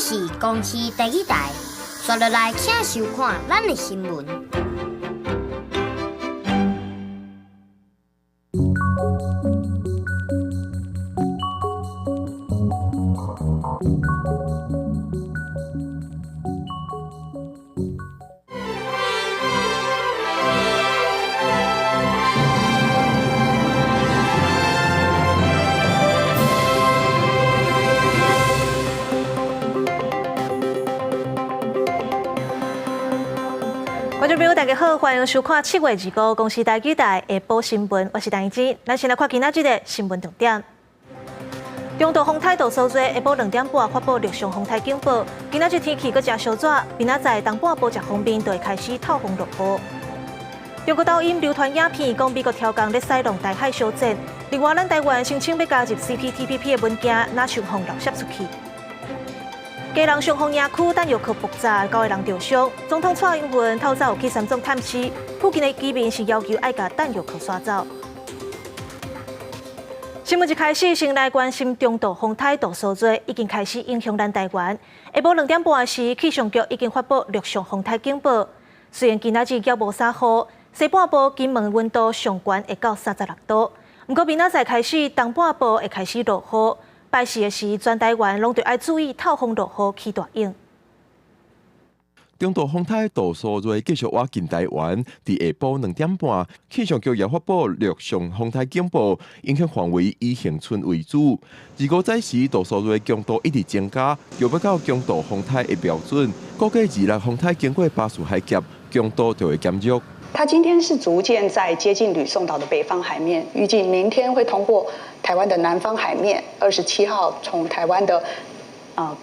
是公司第一台，刷落来请收看咱的新闻。观众朋友，大家好，欢迎收看7月2日公视台记台下晡新闻，我是陈怡芝。咱先来看今仔日的新闻重点。中度风台度所在，下晡2点半发布陆上风台警报。今仔日天气搁真烧热，明仔载东半部这方面就会开始透风落雨。中国抖音流传影片，讲美国挑工咧塞弄台海商战。另外，咱台湾申请要加入 CPTPP 的文件，哪想风漏泄出去？基隆上风野区弹药库爆炸，9个人受伤。总统蔡英文透早有去3总探视，附近的居民是要求爱把弹药库刷走。新闻一开始，先来关心中度风台度所在已经开始影响咱台湾。下晡2点半时，气象局已经发布陆上风台警报。虽然今仔日还无啥雨，西半部金门温度上悬会到36度，不过明仔载开始东半部会开始落雨。拜四的时，全台湾拢得爱注意透风落雨起大影。中度风台度所在继续挖进台湾，伫下晡2点半，气象局也发布陆上风台警报，影响范围以恒春为主。25载时，度所在强度一直增加，又要到中度风台的标准。估计26风台经过巴士海峡，强度就会减弱。它今天是逐渐在接近吕宋岛的北方海面，预计明天会通过台湾的南方海面，27号从台湾的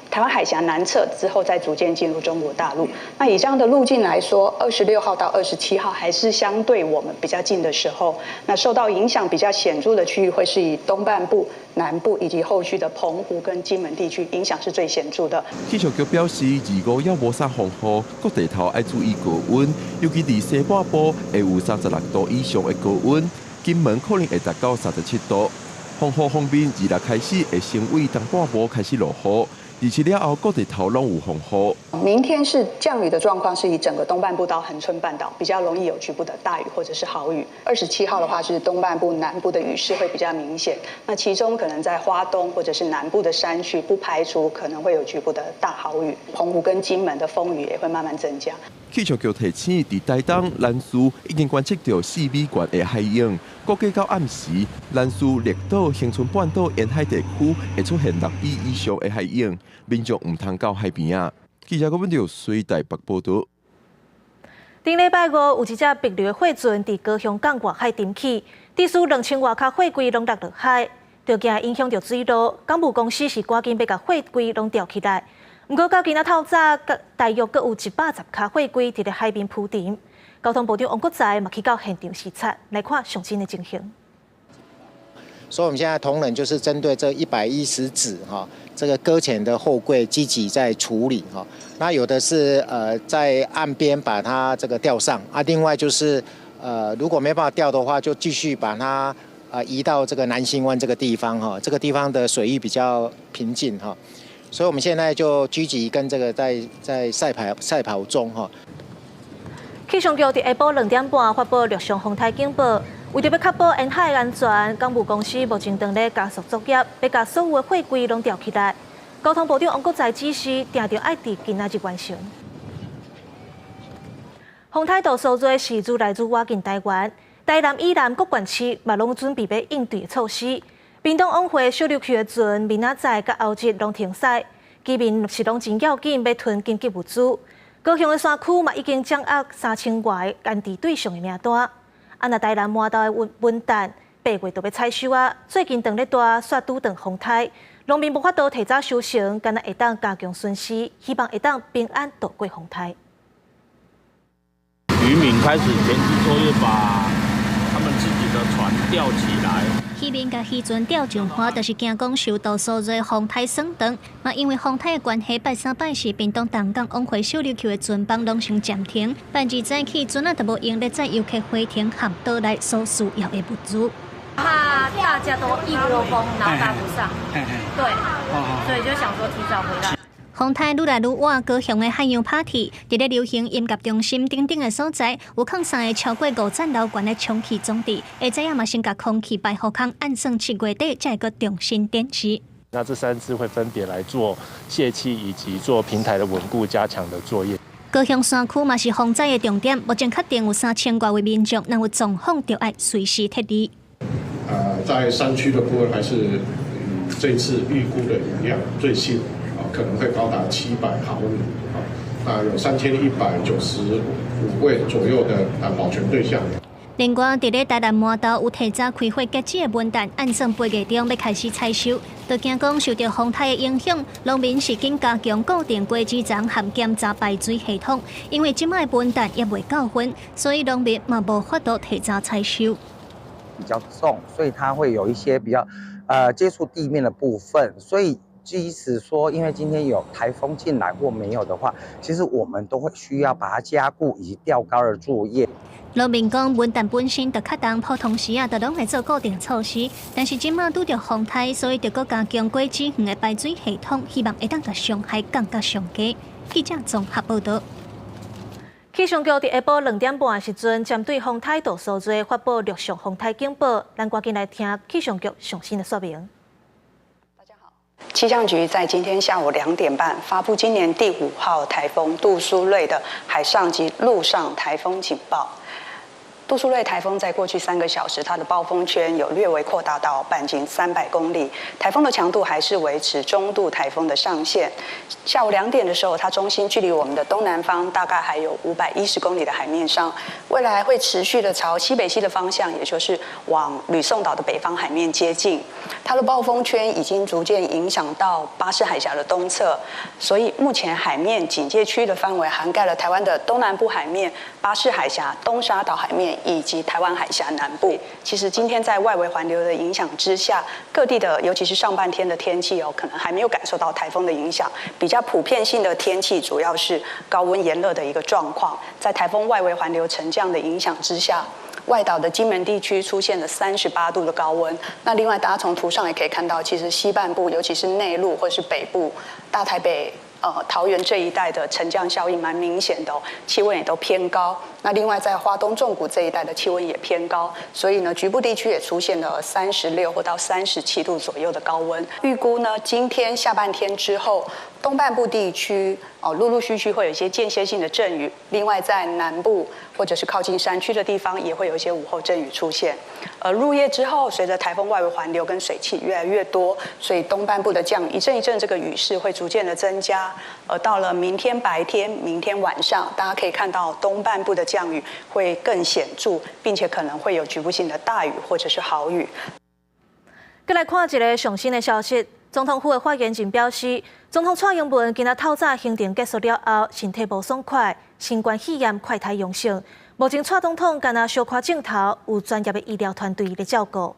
台湾海峡南侧之后，再逐渐进入中国大陆。那以这样的路径来说，26号到27号还是相对我们比较近的时候。那受到影响比较显著的区域，会是以东半部、南部以及后续的澎湖跟金门地区，影响是最显著的。气象局表示，25也无啥风雨，各地头要注意高温，尤其伫西半部会有36度以上的高温，金门可能会达到37度。风雨方面，26开始会先为东半部开始落雨。27了后，各地头拢有风雨。明天是降雨的状况，是以整个东半部到恒春半岛比较容易有局部的大雨或者是豪雨。27号的话是东半部、南部的雨势会比较明显，那其中可能在花东或者是南部的山区，不排除可能会有局部的大豪雨。澎湖跟金门的风雨也会慢慢增加。气象局提醒，伫台东、兰屿已经观测到4米悬的海涌，估计到暗时，兰屿、列岛、恒春半岛沿海地区会出现6米以上的海涌，民众唔通到海边啊。记者郭文潮随台北报道。顶礼拜5有一只碧绿的货船伫高雄港外海沉起，至少2000外卡货柜拢落落海，就惊影响到水路。港务公司是赶紧要甲货柜拢吊起来。不过到今仔透早，大约阁有110卡货柜伫咧海边浮沉。交通部长王国材嘛去到现场视察，来看详细的情形。所以我们现在同仁就是针对这110只这个搁浅的货柜积极在处理那有的是在岸边把它这个吊上啊，另外就是如果没办法吊的话，就继续把它移到这个南兴湾这个地方这个地方的水域比较平静所以我们现在就积极跟这个在赛跑中气象局伫下晡2点半发布陆上风台警报，为着要确保沿海安全，港务公司目前正咧加速作业，要把所有的货柜拢吊起来。交通部长王国材指示，定着爱伫今仔日完成。风台度所在是愈来愈挖近台湾，台南以南各县市嘛拢准备要应对的措施。屏东往回小琉球的船，明仔载甲后日拢停驶，居民是拢真要紧要囤紧急物资。高雄的山区嘛已经掌握3000外安置对象的名单。若台南满岛的文旦8月就要采收啊，最近当咧大雪拄断风台，农民无法度提早收成，敢若会当加强损失，希望会当平安度过风台。渔民开始前期作业，把他们自己的船吊起来。渔民甲渔船吊上岸，就是惊讲受到所在风台损长。嘛，因为风台的关系，拜3拜4，屏东东港往回小琉球的船帮拢先暂停。拜2早起，船啊就无用咧载游客回程含岛内所需要的物资。怕大家都一窝蜂，然后赶不上，对，所以就想说提早回来。风台愈来愈晚，高雄的海洋 party， 伫咧流行音乐中心等等的所在，有放3个超过5层楼高的充气装置，而这样嘛先甲空气排放孔按算7月底才会个重新点起。那这3支会分别来做泄气以及做平台的稳固加强的作业。高雄山区嘛是防灾的重点，目前确定有3000多位民众，若有状况就要随时撤离。在山区的部分还是这次预估的雨量最新可能会高达700毫米那有3195位左右的保全对象。另外，伫咧台南麻豆有提早开花结籽的文旦，按算8月中要开始采收。就惊讲受到风台的影响，农民是紧加强固定果子丛和检查排水系统，因为即卖文旦也未够分，所以农民嘛无法度提早采收。比较重，所以它会有一些比较接触地面的部分，所以即使说因为今天有台风进来或没有的话，其实我们都会需要把它加固以及吊高的作业。农民讲，文旦本身就较重，普通时就拢会做固定措施，但是即马拄着风台，所以就搁加强果子园的排水系统，希望会当甲伤害降到上低。记者综合报道。气象局伫下晡2点半时阵，针对风台杜苏芮发布陆上风台警报，咱赶紧来听气象局最新的说明。气象局在今天下午2点半发布今年第5号台风杜苏芮的海上及陆上台风警报。杜苏芮台风在过去3个小时，它的暴风圈有略微扩大到半径300公里，台风的强度还是维持中度台风的上限。下午2点的时候，它中心距离我们的东南方大概还有510公里的海面上，未来会持续的朝西北西的方向，也就是往吕宋岛的北方海面接近。它的暴风圈已经逐渐影响到巴士海峡的东侧，所以目前海面警戒区的范围涵盖了台湾的东南部海面、巴士海峡、东沙岛海面以及台湾海峡南部。其实今天在外围环流的影响之下，各地的尤其是上半天的天气可能还没有感受到台风的影响。比较普遍性的天气主要是高温炎热的一个状况，在台风外围环流沉降的影响之下，外岛的金门地区出现了38度的高温。那另外，大家从图上也可以看到，其实西半部，尤其是内陆或是北部、大台北、桃园这一带的沉降效应蛮明显的气温也都偏高。那另外，在花东纵谷这一带的气温也偏高，所以呢，局部地区也出现了36或到37度左右的高温。预估呢，今天下半天之后，东半部地区陆陆续续会有一些间歇性的阵雨，另外在南部或者是靠近山区的地方也会有一些午后阵雨出现。而入夜之后，随着台风外围环流跟水汽越来越多，所以东半部的一阵一阵这个雨势会逐渐的增加。而到了明天白天、明天晚上，大家可以看到东半部的降雨会更显著，并且可能会有局部性的大雨或者是豪雨。再来看一个上新的消息，总统府的发言人表示，总统蔡英文今仔透早行程结束了后，身体无爽快，新冠肺炎快筛阳性。目前蔡总统干那小看镜头，有专业的医疗团队来照顾。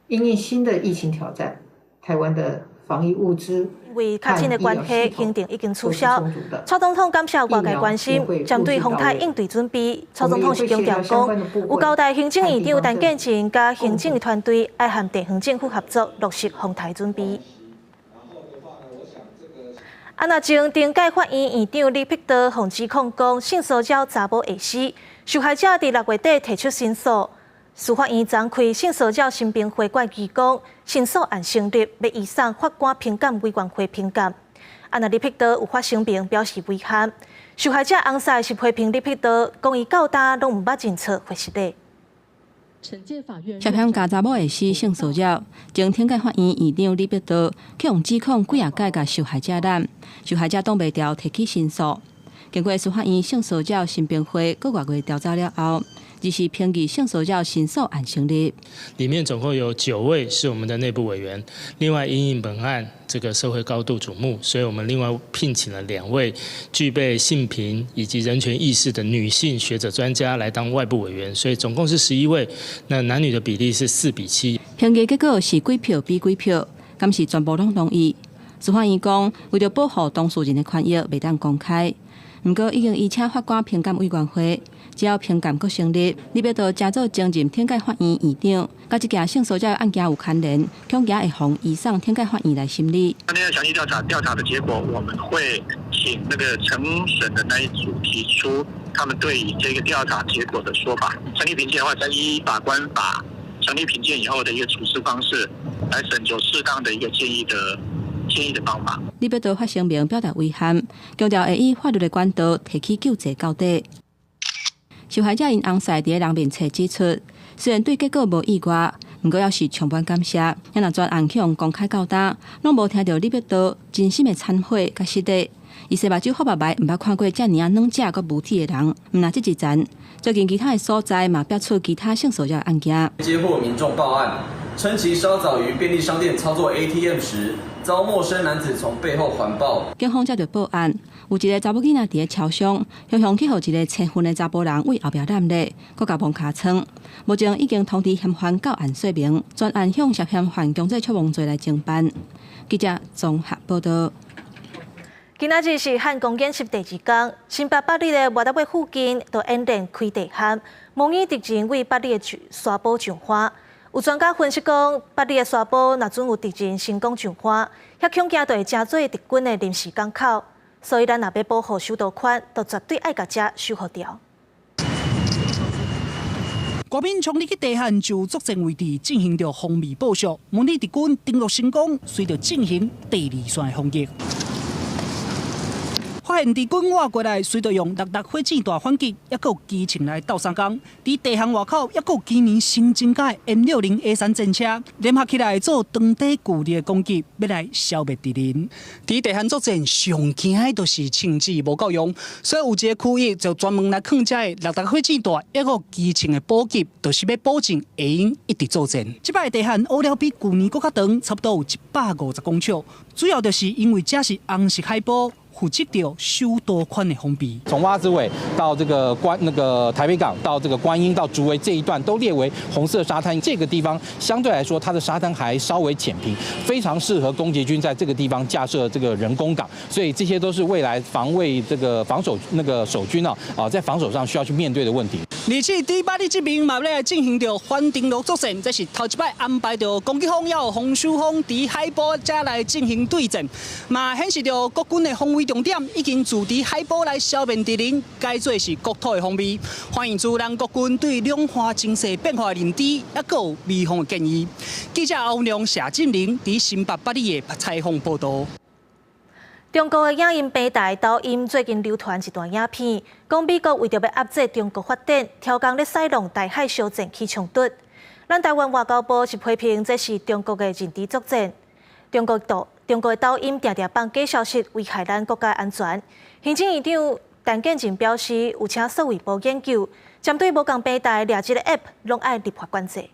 因应新的疫情挑战，台湾的防疫物资因为较紧的关系，行程已经取消。蔡总统感谢外界关心，针对风台应对准备，蔡总统是强调讲，有交代行政院长陈建仁甲行政的团队爱和地方政府合作，落实风台准备。那前顶界法院院长李碧德洪指控讲，性骚扰查某会死，受害者伫6月底提出申诉。司法院昨开性骚扰新兵会决议讲，申诉案成立，要移送法官评鉴委员会评鉴。那李碧德有发声明表示遗憾，受害者翁婿是批评李碧德讲伊到大拢毋捌认错或实例。涉嫌家查某会死性骚扰，前顶界法院院长李碧德去用指控几啊届甲受害者拦，受害者挡袂牢提起申诉。经过司法院性骚扰新兵会各月调查了后，只是评议性骚扰申诉案成立。里面总共有9位是我们的内部委员，另外因应本案这个社会高度瞩目，所以我们另外聘请了2位具备性平以及人权意识的女性学者专家来当外部委员，所以总共是11位，那男女的比例是4比7。评议结果是几票比几票，敢是全部拢同意。司法院讲，为了保护当事人的权益，袂当公开。不过已经移请法官评鉴委员会只要评鉴阁成立，李必道加做曾任天界法院院长，甲一件性骚扰案件有牵连，恐惊会妨移送天界法院来审理。那个详细调查的结果，我们会请那个承审的那一组提出他们对于这个调查结果的说法。成立评鉴的话，再依法官法成立评鉴以后的一个处事方式，来审就适当的一个建议的方法。李必道发声明表达遗憾，强调会以法律的管道提起救济到底。受害者因翁婿伫人面册指出，虽然对结果无意外，不过要是充分感谢，也若专案向公开交代，拢无听到李必道真心的忏悔甲失礼。伊说目睭发白白，毋捌看过遮尔啊软只佮无体的人。毋若这一站，最近其他的所在嘛爆出其他性骚扰案件。接获民众报案，称其稍早于便利商店操作 ATM 时，遭陌生男子从背后环抱。警方接到报案，有一个查某囡仔伫咧桥上，向去互一个青训的查甫人为后壁揽勒，佮甲碰尻川。目前已经通知嫌犯到案说明，专案向涉嫌犯强制触犯罪来侦办。记者综合报道。今仔日是汉光演习第2天，新北八里的外达尾附近就演练开地喊，模拟敌人为八里的沙堡上花。有专家分析讲，八里的沙堡若准有敌人成功上花，遐恐惊就会成做敌军的临时港口。所以咱若要保护首都圈，就绝对爱甲遮守护掉。国民冲入去地汉就作战位置进行着防密部署，模拟敌军登陆成功，随着进行第2线的攻击。发现敌军挖过来，随着用6火箭大反击，也有机枪来斗相共。伫地巷外口，也有今年新增加 M60A3 战车，联合起来做长底距离的攻击，要来消灭敌人。伫地巷作战上惊的就是枪支无够用，所以有一个区域就专门来放这6火箭大，也有机枪的补给，就是要保证会用一直作战。这摆地巷乌了比去年更较长，差不多有150公尺，主要就是因为这是红色海堡。负责着首都圈的封闭，从蛙子尾到这个台北港到这个观音到竹围这一段都列为红色沙滩。这个地方相对来说，它的沙滩还稍微浅平，非常适合攻击军在这个地方架设这个人工港。所以这些都是未来防卫这个防守守军在防守上需要去面对的问题。而且第八里这边嘛要来进行着反登陆作战，这是头一摆安排着攻击方也有防守方伫海堡才来进行对战，嘛显示着国军的防卫重点已经自伫海堡来消灭敌人，改做是国土的防备，反映出咱国军对两岸情势变化的认知，也有未防的建议。记者欧良、谢振玲伫新北八里的采访报道。中国的影音平台抖音最近流传一段影片，讲美国为着要压制中国发展，超工咧使用台海小舰起冲突。咱台湾外交部是批评这是中国的认知作战。中国的抖音常常放假消息，危害咱国家安全。行政院长陈建仁表示，有请数位部研究，针对无共平台掠这个 App， 拢爱立法管制。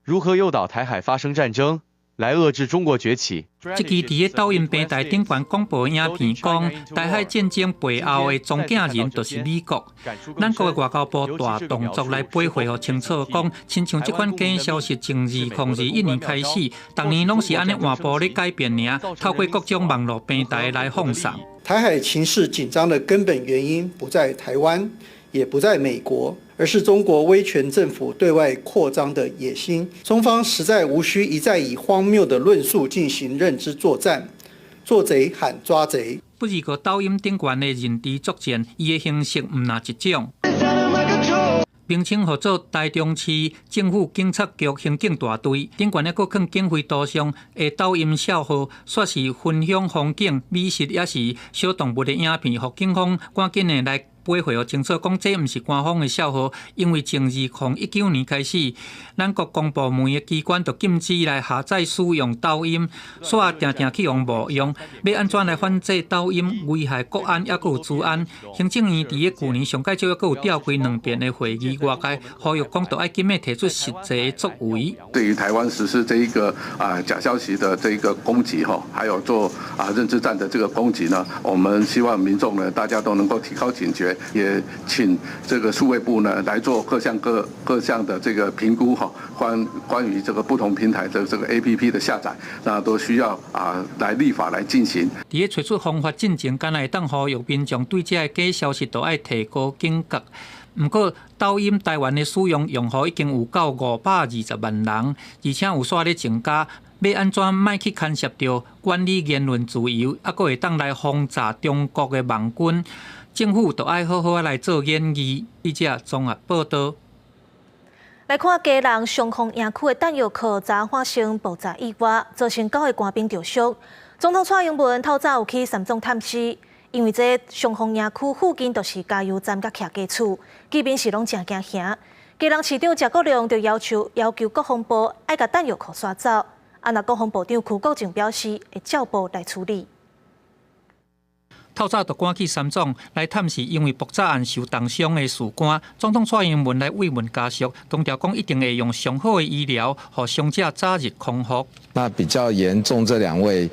如何诱导台海发生战争？来遏制中国崛起。这期伫抖音平台顶端广播影片讲，台海战争背后的中间人就是美国。咱国的外交部大动作来背回互清楚讲，亲像这款假消息从2021年开始，逐年拢是安尼换步咧改变尔，透过各种网络平台来放送。台海情势紧张的根本原因不在台湾，也不在美国。而是中国威权政府对外扩张的野心，中方实在无需一再以荒谬的论述进行认知作战，做贼喊抓贼。不如个抖音顶端的认知作战，伊的形式唔哪一种。名称合作台中市政府警察局刑警大队，顶悬咧搁放警徽图像的抖音小号，说是分享风景、美食也是小动物的影片，互警方赶紧的来。背回互清楚讲，这毋是官方的笑话，因为从2019年开始，咱国公部门的机关就禁止来下载使用抖音，煞定定去用无用。要安怎来反制抖音危害国安，也有治安？行政院伫去年上届少也有调开2遍的会议，外界呼吁讲，都要紧的提出实际作为。对于台湾实施这一个假消息的这一个攻击还有做认知战的这个攻击呢，我们希望民众呢大家都能够提高警觉。也请这个数位部呢来做各项的这个评估哈，关于这个不同平台的这个 APP 的下载，那都需要来立法来进行。伫咧找出方法进前，敢会当呼吁民众对这假消息都爱提高警觉。不过，抖音台湾的使用用户已经有到520万人，而且有煞咧增加。要安怎莫去干涉到管理言论自由，还佫会当来轰炸中国的网军？政府都爱好好来做研议。记者综合报道。来看基隆上丰营区的弹药库昨发生爆炸意外，造成9个官兵受伤。总统蔡英文透早有去三总探视，因为这上丰营区附近都是加油站甲徛家厝，居民是拢真惊吓。基隆市长谢国良就要求国防部爱甲弹药库刷走。那国防部长邱国正表示，会照步来处理。透早就赶去三总来探视，因为爆炸案受重伤的士官。总统蔡英文来慰问家属，强调讲一定会用上好的医疗，让伤者早日康复。那比较严重这2位，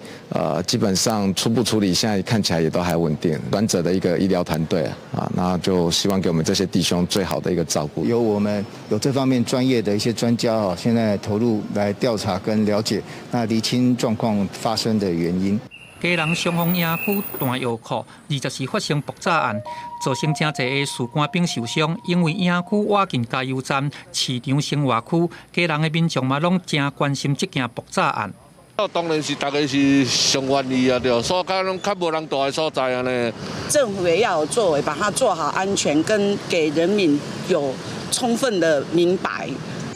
基本上初步处理，现在看起来也都还稳定。短者的一个医疗团队那就希望给我们这些弟兄最好的一个照顾。我们有这方面专业的一些专家现在投入来调查跟了解，那厘清状况发生的原因。基隆上丰营区弹药库24发生爆炸案，造成真侪个士官兵受伤。因为营区挖近加油站、市场生活区，基隆的民众嘛拢真关心这件爆炸案。当然是大家是上愿意对，所以拢较无人住的所在呢。政府也要有作为，把它做好安全，跟给人民有充分的明白。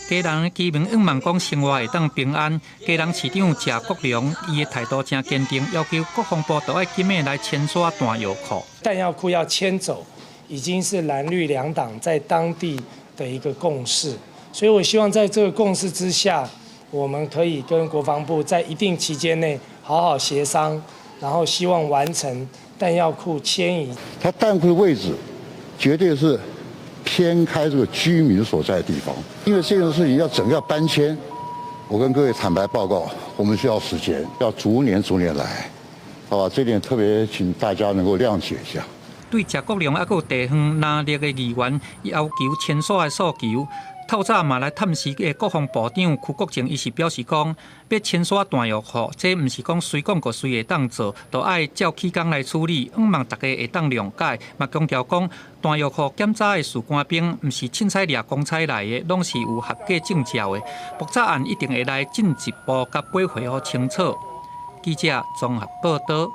基隆的居民望讲生活会当平安。基隆市长谢国良伊的态度真坚定，要求国防部都要紧密来签刷弹药库。弹药库要迁走，已经是蓝绿2党在当地的一个共识，所以我希望在这个共识之下，我们可以跟国防部在一定期间内好好协商，然后希望完成弹药库迁移。它弹库的位置绝对是偏开这个居民所在的地方，因为这件事情整个要搬迁，我跟各位坦白报告，我们需要时间，要逐年来，好吧？这点特别请大家能够谅解一下。对谢国良还有地方南力的议员要求签刷的诉求，透早嘛来探视的国防部长邱国正，伊是表示讲，要签刷弹药库，这唔是讲随讲个随会当做，都爱照期间来处理。望大家会当谅解，嘛强调讲，弹药库检查的士官兵唔是凊彩掠公差来的，拢是有合格证照的。爆炸案一定会来进一步甲背回好清楚。记者综合报道。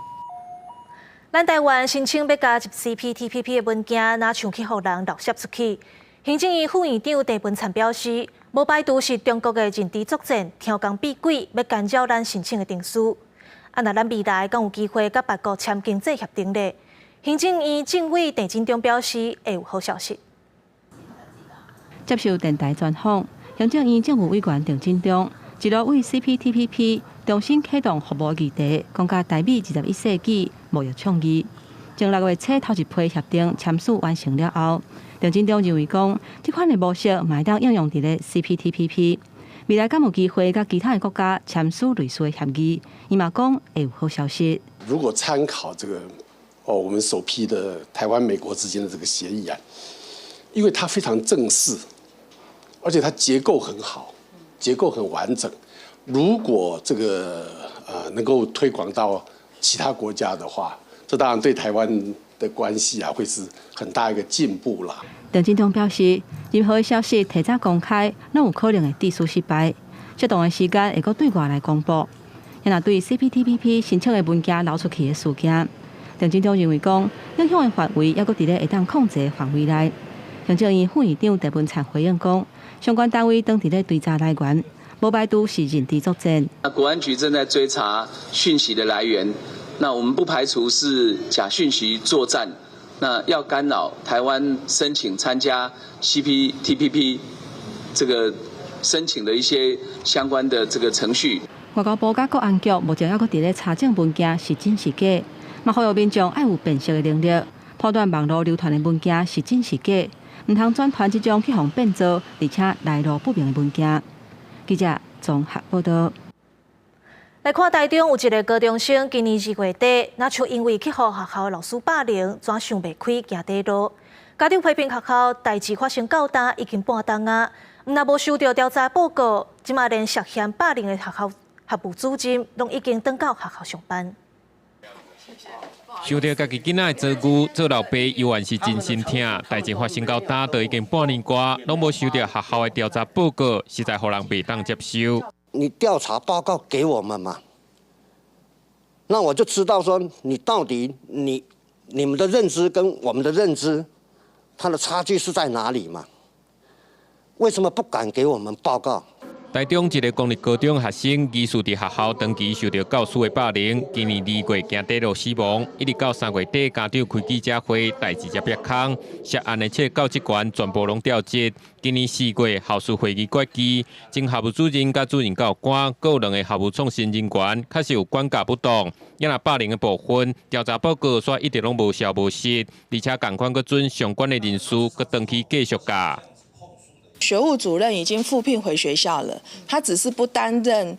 咱台湾申请要加入 CPTPP 的文件，哪像去互人漏泄出去？行政院副院长陈文灿表示，无排除是中国的认知作战，挑工避鬼，要干扰咱申请的定数。那咱未来敢有机会甲别国签经济协定呢？行政院政委郑振中表示，会有好消息。接受电台专访，行政院政务委员郑振中一路为 CPTPP 重新启动服务议题，讲甲台美21世纪贸易倡议。从6月初头一批协定签署完成了后，郑振中认为讲，这款的模式嘛会当应用伫咧 CPTPP， 未来敢有机会甲其他的国家签署类似的协议，伊嘛讲会有好消息。如果参考这个我们首批的台湾美国之间的这个协议案，因为它非常正式，而且它结构很好，结构很完整。如果这个能够推广到其他国家的话，这当然对台湾的关系会是很大一个进步啦。郑振中表示，任何的消息提早公开，拢有可能会致使失败。适当的时间会搁对外来公布。也若对 CPTPP 申请的文件流出去的事件，郑振中认为讲，影响的范围还搁伫咧会当控制的范围内。行政院副院长陈文灿回应讲，相关单位当伫咧追查来源。无排除是认知作战。国安局正在追查讯息的来源，那我们不排除是假讯息作战，那要干扰台湾申请参加 CPTPP 这个申请的一些相关的这个程序。外交部甲国安局目前还搁伫咧查证文件是真是假，嘛呼吁民众爱有辨识的能力，判断网络流传的文件是真是假，唔通转传这种去互变造而且来路不明的文件。记者综合报道。来看台中有一个高中生，今年2月底，那就因为去互学校的老师霸凌，怎想袂开行底路。家长批评学校代志发生到大已经半冬啊，若无收到调查报告，即马连涉嫌霸凌的学校学务主任，拢已经转到学校上班。想到家己囡仔的遭遇，做老爸犹原是真心痛。代志发生到大，都已经半年多，拢无收到学校的调查报告，实在互人袂当接受。你调查报告给我们嘛？那我就知道说你到底你们的认知跟我们的认知，它的差距是在哪里嘛？为什么不敢给我们报告？台中一个公立高中学生疑似伫学校长期受到教师的霸凌，今年2月行底路死亡，一直到3月底家长开记者会，代志才曝空。涉案的切教职员全部拢调职。今年4月校事会议决议，经校务主任甲主任教官各2个校务创新人员确实有管教不当，也若霸凌的部分调查报告煞一直拢无消无息，而且共款佫准相关的人士佫登去继续教。学务主任已经复聘回学校了，他只是不担任，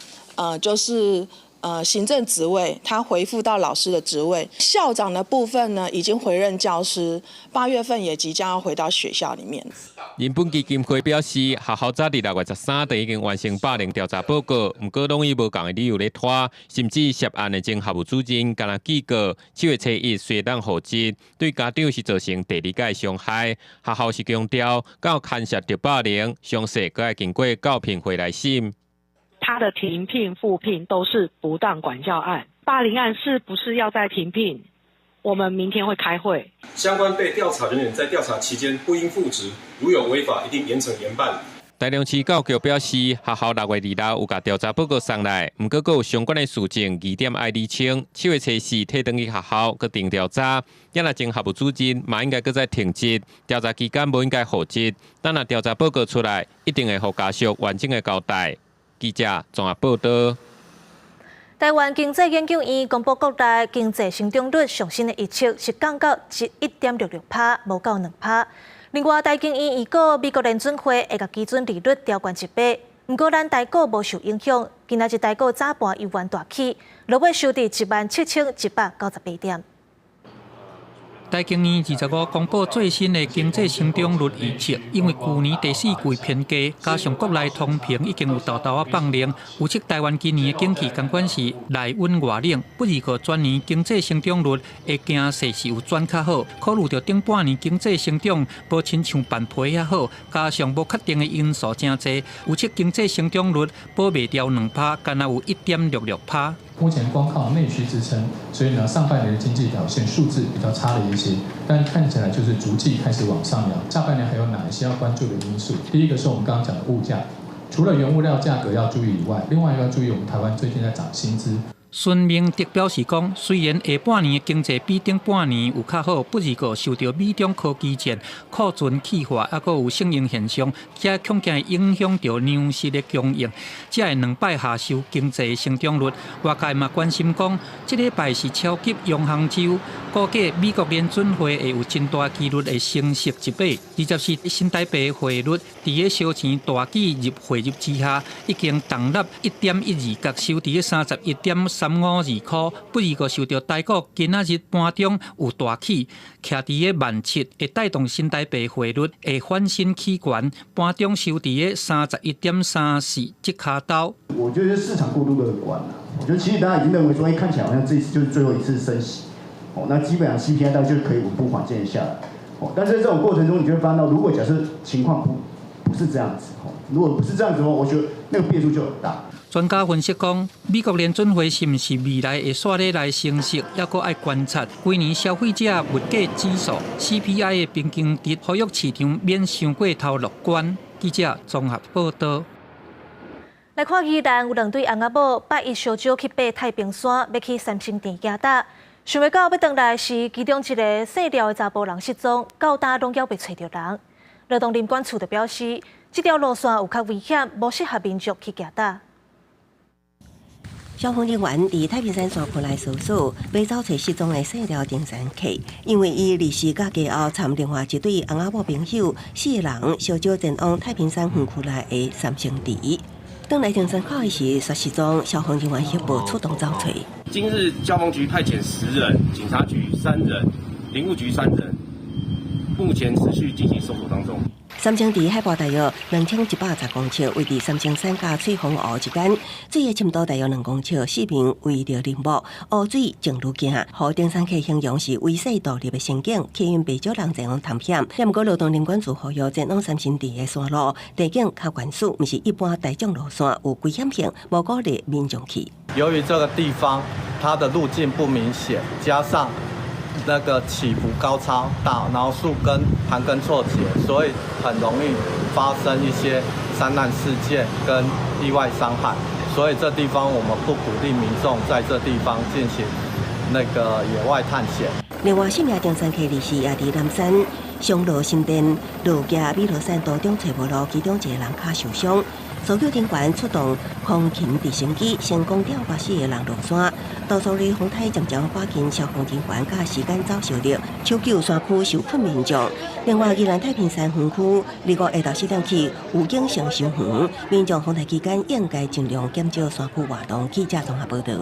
行政职位，他回复到老师的职位。校长的部分呢，已经回任教师，8月份也即将要回到学校里面。人本基金会表示，学校早伫6月13日已经完成霸凌调查报告，不过拢以无共的理由咧拖，甚至涉案的前校务主任敢若记过7月初1虽当获职，对家长是造成第2届的伤害。学校是强调，敢有牵涉到霸凌，详细佫要经过教评会来审。他的停聘、复聘都是不当管教案，霸凌案是不是要再停聘？我们明天会开会。相关被调查人员在调查期间不应复职，如有违法，一定严惩严办。台中市教育局表示，学校6月2日有甲调查报告送来，不过佫有相关的事情疑点爱厘清。7月初4退登去学校佫定调查，也若前校务主任嘛应该佫再停职，调查期间无应该复职。等若调查报告出来，一定会互家属完整的交代。记者综合报道。台湾经济研究院公布国内经济成长率上升的预测是降到1.66%，无到2%。另外，台经院预估美国联准会会甲基准利率调悬1倍，不过咱台股无受影响。今仔日台股早盘由原大起，落尾收伫17198点。台经院25公布最新的经济成长率预测，因为去年第4季偏低，加上国内通膨已经有豆豆放量，预测台湾今年的景气尽管是内温外冷，不如个全年经济成长率会惊势是有转较好。考虑到顶半年经济成长无亲像办批遐好，加上无确定的因素真多，预测经济成长率保袂掉2%，干那有1.66%。目前光靠内需支撑，所以呢，上半年的经济表现数字比较差了一些，但看起来就是逐季开始往上扬。下半年还有哪一些要关注的因素？第一个是我们刚刚讲的物价，除了原物料价格要注意以外，另外一个要注意我们台湾最近在涨薪资。孙明德表示讲，虽然下半年的经济比顶半年有较好，不过个受到美中科技战、库存去化，还佫有适应现象，这恐惊会影响到粮食的供应，才会2摆下修经济成长率。外界嘛关心讲，这礼拜是超级央行周，估计美国联准会会有真大几率会升息1码。24新台币汇率伫个烧钱大举汇入之下，已经重入1.12角，收伫个31.352块，不如个受到台股今仔日盘中有大起，徛伫个17000，会带动新台币汇率会翻身起悬，盘中收伫个31.34这卡刀。我觉得市场过度乐观了。我觉得其实大家已经认为说，看起来好像这次就是最后一次升息，那基本上 CPI 大概就可以稳步缓渐下来。但是在这种过程中，你就会发现到，如果假设情况不是这样子，如果不是这样子的话，我觉得那个变数就很大。专家分析讲，美国联准会是毋是未来会煞咧来升息，还佫爱观察。今年消费者物价指数 CPI 的平均值，呼吁市场免伤过头乐观。记者综合报道。来看宜兰有2对翁仔某8日烧酒去爬太平山，要去三星店行搭，想袂到要回来时，其中一个姓廖的查甫人失踪，到搭拢还袂找到人。劳动林管处就表示，这条路线有较危险，无适合民众去行搭。消防人员伫太平山山坡内搜索，要找找失踪的姓廖登山客，因为伊离世假期后，参另外一对翁仔某朋友4个人烧酒前往太平山园区内的三星池。当来停山口时，说时中消防人员协助出动找找。今日消防局派遣10人，警察局3人，林务局3人，目前持续进行搜索当中。三星伫海拔大约2110公尺，位伫三星山甲翠峰湖之间，水的深度大约2公尺，市民为着林木湖水静愈惊，互登山客形容是危险独立的仙境，吸引不少人前往探险。也毋过劳动林管处呼吁前往三星地的山路地景较悬殊，毋是一般大众路线，有危险性，无鼓励民众去。由于这个地方它的路径不明显，加上那个起伏高超大，然后树根盘根错节，所以很容易发生一些山难事件跟意外伤害。所以这地方我们不鼓励民众在这地方进行那个野外探险。另外，10名登山客离世也伫南山松罗新店路加美罗山途中找无路，其中一个人脚受伤。搜救人员出动空勤直升机，成功调84个人落山。多数的风台渐渐赶紧消防人员甲时间走小力，抢救山区受困民众。另外，宜兰太平山园区2月下昼4点起，有警上收园，民众风台期间应该尽量减少山区活动。记者综合报道。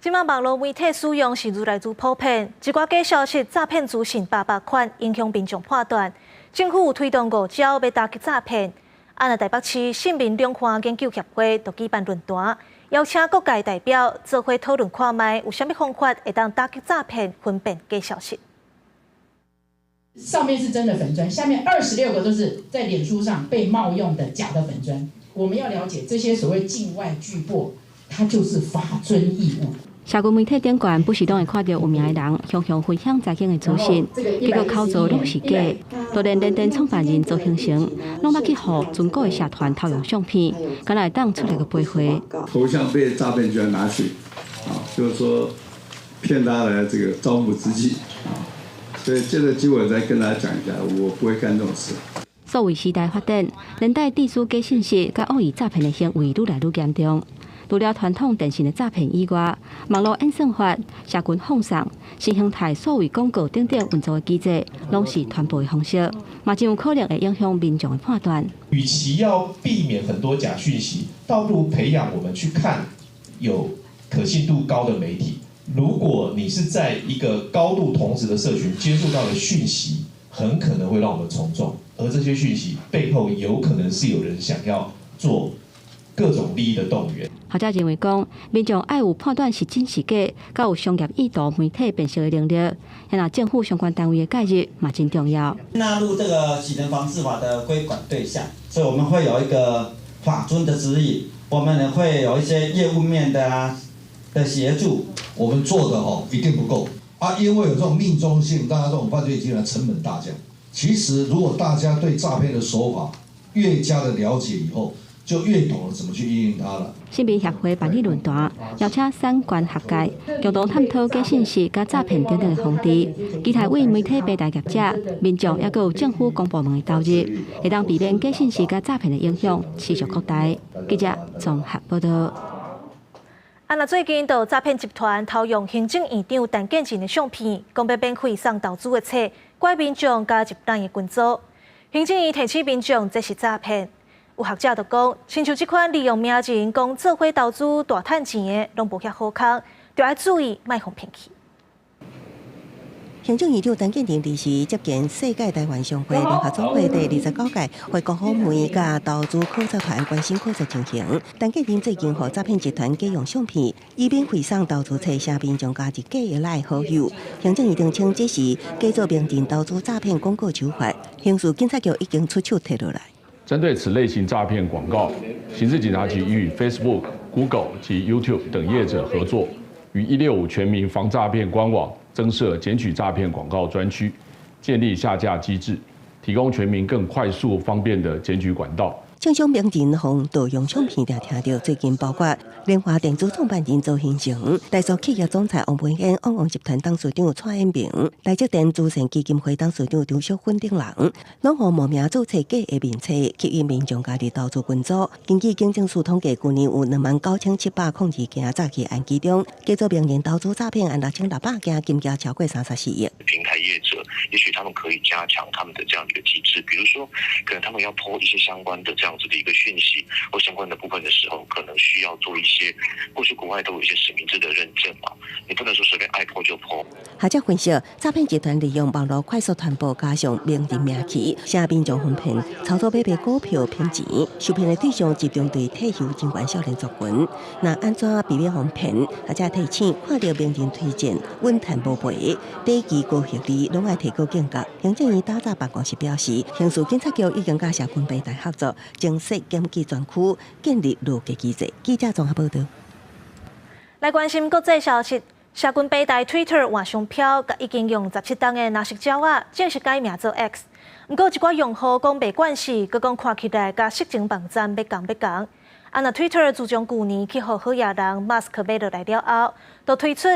今晚网络媒体使用是愈来愈普遍，一寡假消息、诈骗资讯800款，影响民众判断。政府有推动5招要打击诈骗。安那台北市市民量化研究协会就举办论坛，邀请各界代表做伙讨论看卖有啥物方法会当打击诈骗、分辨假消息。上面是真的粉专，下面26个都是在脸书上被冒用的假的粉专。我们要了解这些所谓境外巨擘，它就是法遵义务。社群媒体顶悬不时都会看到有名的人向分享财经的资讯，结果口座拢是假，就连创办人做形成，拢捌去互存股的社团偷用相片，敢来当出来个赔回。头像被诈骗居然拿去，就是说骗他来这个招募资金，所以这个机会再跟大家讲一下，我不会干这种事。数位时代发展，连带地书假信息、甲恶意诈骗的行为愈来愈严重。除了传统电信的诈骗以外，网络演算法、社群放送、新形态数位广告等等运作的机制，拢是传播的方式，嘛真有可能会影响民众的判断。与其要避免很多假讯息，倒不如培养我们去看有可信度高的媒体。如果你是在一个高度同质的社群接触到的讯息，很可能会让我们从众，而这些讯息背后有可能是有人想要做各种利益的动员。学者认为讲，民众爱有判断是真是假，甲有商业意图、媒体辨识的能力，也那政府相关单位的介入嘛真重要。纳入这个洗人防治法的规管对象，所以我们会有一个法遵的指引，我们也会有一些业务面的协助。我们做的一定不够啊，因为有这种命中性，大家这种犯罪集团成本大降。其实如果大家对诈骗的手法越加的了解以后，就越懂得怎么去运用它了。市民协会办理论坛，邀请产官学界共同探讨假信息、甲诈骗等等的防治，期待为媒体平台业者、民众也有政府公部门的投入，会当避免假信息甲诈骗的影响持续扩大。记者综合报道。安那最近有诈骗集团偷用行政院长陈建仁的相片，讲要免费送投资的册，拐民众加入咱的群组。行政院提醒民众这是诈骗。有学者就讲，亲像这款利用名人讲做伙投资大赚钱的，拢无遐好康，就要注意卖互骗去。行政院长陈建仁离世，接见世界台湾商会联合总会第29届会国访问甲投资考察团关心考察情形。陈建仁最近和诈骗集团假用相片，以免回送投资册，写民众加入假的赖好友。行政院长称这是假作名人投资诈骗广告手法，刑事警察局已经出手摕落来。针对此类型诈骗广告，刑事警察局已与 Facebook、Google 及 YouTube 等业者合作，于165全民防诈骗官网增设检举诈骗广告专区，建立下架机制，提供全民更快速方便的检举管道。正向名人和盗用相片，也听到最近包括联华电子创办人周兴成、大数企业总裁王培恩、旺旺集团董事长蔡衍明、台积电资产基金会董事长张淑芬等人，拢和冒名注册假的名册，吸引民众加入投资群组。根据警政署统计，去年有29702件诈欺案，其中假作名人投资诈骗案6600件，金额超过34亿。平台业者也许他们可以加强他们的这样的一个机制，比如说可能他们要po一些相关的这样子的一个讯息或相关的部分的时候，可能需要做一些，过去国外都有一些实名制的认证嘛，你不能说随便爱po就po。学者分析，诈骗集团利用网络快速传播，加上名人名气，下民众哄骗，操作买卖股票骗钱。受骗的对象集中对退休警官少年族群。那安怎避免哄骗？学者提醒，看到名人推荐，稳赚不赔，第一期高学历，拢爱提高警觉。行政院打造办公室表示，刑事警察局已经甲社军平台合作，正式检举专区，建立路基机制。记者综合报道。来关心国际消息。社群平台 Twitter 换商标，甲已经用17档的纳色鸟仔正式改名做 X。不过一寡用户讲袂惯势，佮讲看起来甲色情网站要共。那 Twitter 自从去年去互好野人 Musk 买落来了后，就推出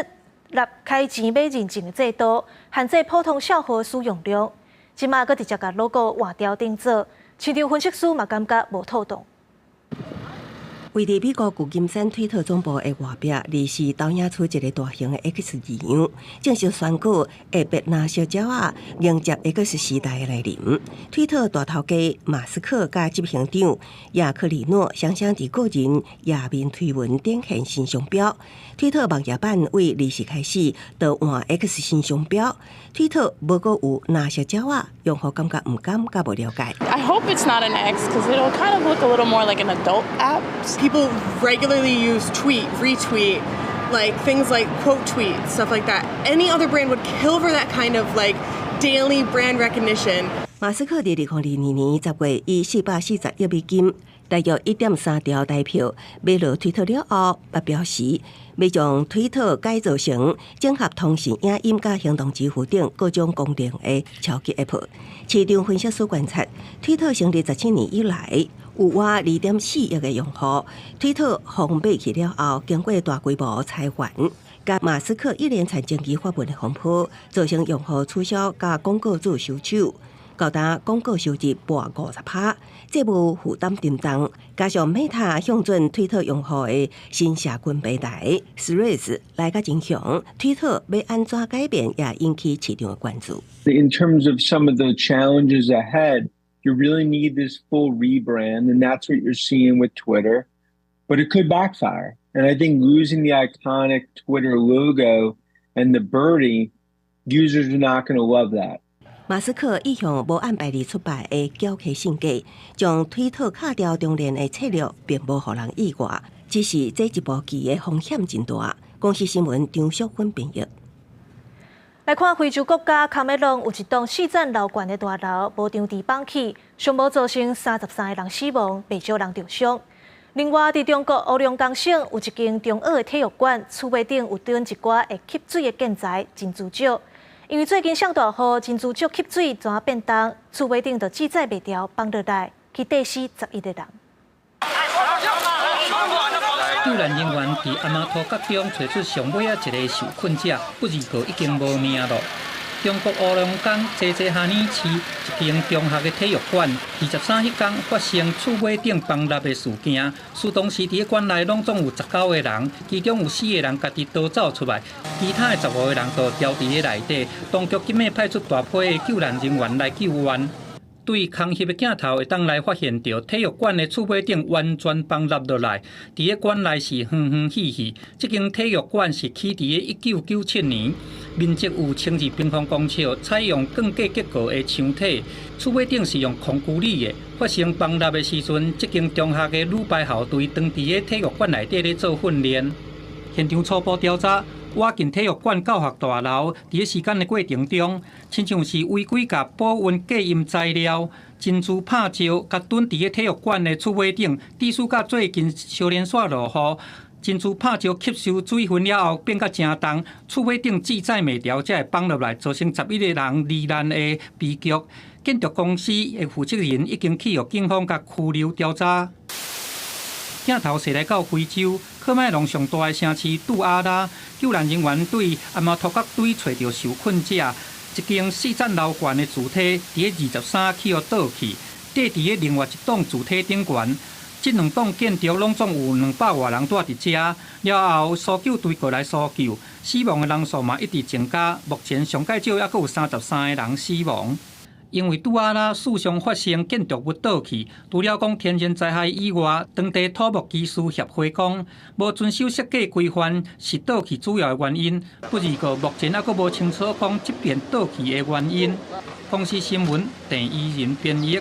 立开钱买认证的制度，限制普通小户使用量。即马佮直接甲 logo 换掉定做，市场分析师嘛感觉无透动。位伫美国旧金山推特总部的外壁，离是导演出一个大型的 X 字样，正式选举会被纳色鸟仔迎接 X 时代的来临。推特大头家马斯克甲执行长亚克里诺双双伫个人页面推文点现新商标。推特网页版为20开始就换 X 新商标。推特无阁有纳色鸟仔，用户感觉唔敢甲无了解。I hope it's not an X because it'll kind of look a little more like an adult app. People regularly use tweet, retweet, like things like quote tweet, stuff like that. Any other brand would kill for that kind of like daily brand recognition. 马斯克伫2022年10月以440亿美金，大约1.3条代票买落推特了后，表示要将推特改造成整合通讯、影音甲行动支付等各种功能的超级 App。市场分析师观察，推特成立17年以来，有约2.4亿的用户。推特红买去了后，经过大规模裁员，甲马斯克一连串争议发文的风波，造成用户取消甲广告主收手。高达广告收入破50%，债务负担沉重，加上 Meta 向准推特用户的新社群平台 Threads 来甲影响，推特要安怎改变也引起市场的关注。In terms of some of the challenges ahead, you really need this full rebrand, and that's what you're seeing with Twitter. But it could backfire, and I think losing the iconic Twitter logo and the birdie, users are not going to love that. 马斯克意向无按牌理出牌的骄客性格，将推特卡掉中年的策略，并无互人意外。只是这一步棋的风险真大。公司新闻张淑芬编译。来看非洲国家卡梅隆有一栋4层楼高的大楼无张地放起，上无造成33个人死亡，不少人受伤。另外，伫中国乌龙江省有一间中学的体育馆，厝尾顶有蹲一寡会吸水的建材，真自少。因为最近上大雨，真自少吸水怎变重，厝尾顶就记载袂掉放落来，去地死11个人。救援人员伫阿马托角中找出上尾一个受困者，不二个已经无命了。中国乌龙江济哈尼市一间中学的体育馆，23迄天发生厝尾顶崩塌的事件。事当时伫馆内拢总有19个人，其中有4个人家己逃走出来，其他的15个人都掉伫咧内底。当局今日派出大批的救援人员来救援。对空翕的镜头会当来发现到体育馆的厝尾顶完全崩塌落来，伫咧馆内是欢欢喜喜。这间体育馆是起伫咧1997年，面积有12平方公尺，采用钢架结构的墙体，厝尾顶是用空骨里的。发生崩塌的时阵，这间中学的女排校队当伫咧体育馆内底咧做训练。现场初步调查。挖进体育馆教学大楼，伫咧时间的过程中，亲像是违规甲保温隔音材料、珍珠拍照，甲蹲伫咧体育馆的厝尾顶，地势甲最近小连续落雨，珍珠拍照吸收水分了后变甲真重，厝尾顶记载袂牢，才会崩落来，造成11个人罹难的悲剧。建筑公司的负责人已经去予警方甲拘留调查。镜头射来到非洲科麦隆上大的城市杜阿拉，救援人员对阿马托角堆找到受困者，一间4层楼高的主体伫咧23起倒去，缀伫咧另外一栋主体顶悬。这2栋建筑拢总有200多人住伫遮。了后，搜救队过来搜救，死亡的人数嘛一直增加。目前上介少，还佫有33个人死亡。因为拄仔啦，事上发生建筑物倒去，除了讲天然灾害以外，当地土木技师协会讲，无遵守设计规范是倒去主要的原因。不过目前还佫无清楚讲这边倒去的原因。公司新闻郑依仁编译。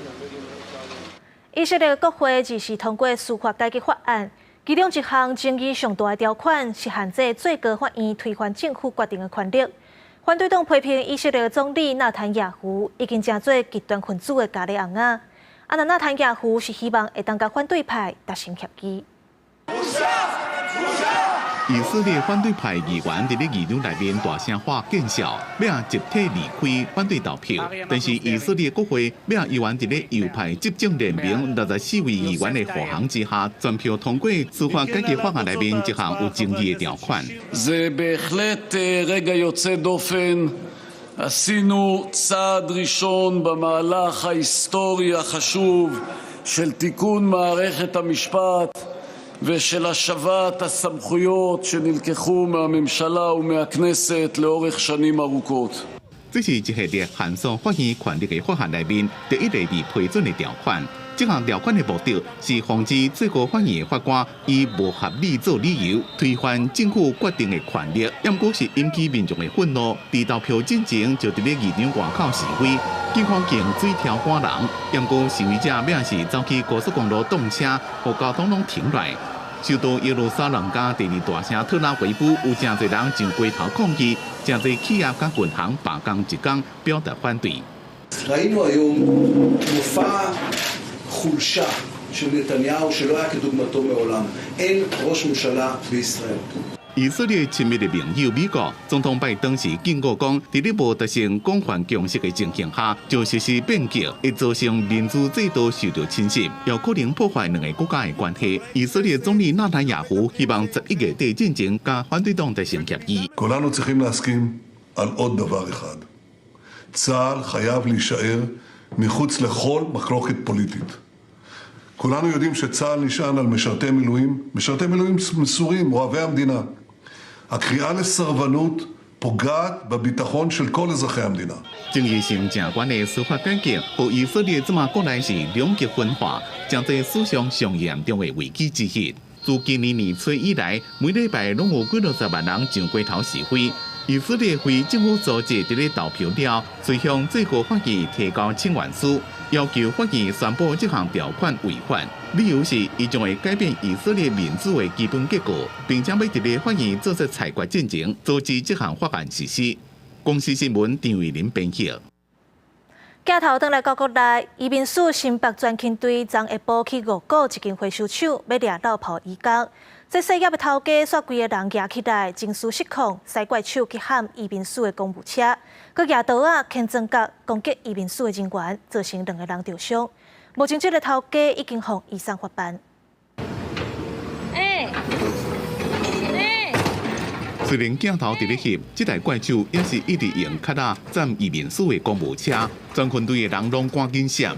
以色列国会日前通过司法改革法案，其中一项争议上大的条款是限制最高法院推翻政府决定的权力。反对党批评以色列总理纳坦雅胡已经成做极端分子的咖喱翁仔。那纳坦雅胡是希望会当甲反对派达成协议。以色列反对派议员伫咧议场内面大声喊见效，要集体离开反对投票。但是以色列国会要议员伫咧右派执政联盟64位议员的护航之下，全票通过司法改革法案内面一项有争议的条款。זה בהחלט רגע יוצא דופן. עשינו צעד ראשון במהלך ההיסטורי החשוב של תיקון מערכת המשפט ושל השבת הסמכויות שנלקחו מהממשלה ומהכנסת לאורך שנים ארוכות. 这是一系列限缩法院权力的法案内面第一个被批准的条款。这项条款的目的是防止最高法院的法官以无合理做理由推翻政府决定的权力，也不是引起民众的愤怒。在投票进前就伫咧议场外口示威，警方竟水条赶人，也不示威者要是走去高速公路动车，和交通拢停来。首都耶路撒冷加第2大城特拉维夫有真侪人上街头抗议，真侪企业甲银行罢工一天，表达反对。ראינו היום מופע חולשה של נתניהו שלא היה כדוגמתו מעולם. אין ראש ממשלה בישראל. 以色列亲密的盟友美国总统拜登时警告讲，在咧无达成广泛共识的情形下，就实施变革，会造成民主制度受到侵袭，也可能破坏两个国家的关系。以色列总理纳坦雅胡希望11月底进前甲反对党达成协议。כולנו צריכים להסכים על עוד דבר אחד. צה"ל חייב להישאר מחוץ לכל מחלוקת פוליטית. כולנו יודעים שצה"ל נשען על משרתי מילואים מסורים, אוהבי המדינה. הקריאה לסרבנות פוגעת בביטחון של כל אזרחי המדינה. 争议性正悬的司法改革，和以色列这么国内是两极分化，将在史上上严重的危机之一。自今年年初以来，每礼拜拢有几60万人上街头示威。以色列非政府组织伫咧投票了，遂向最高法院提交请愿书，要求法院宣布这项条款违反。理由是，伊将会改变以色列民主的基本结构，并且要伫咧法院做出裁决进前，阻止这项法案实施。公司新闻张伟林编辑。镜头转来到国内，移民署新北专勤队昨下晡去5股一间回收厂，要掠漏泡移工。这细业的头家煞规个人举起来，情绪失控，使怪手去喊移民署的公务车，佮举刀啊、钳针角攻击移民署的人员，造成2个人受伤。目前这个头家已经向医生发办。虽然镜头伫咧翕，这台怪手也是一直用卡仔占移民署的公务车，专勤队的人拢赶紧闪。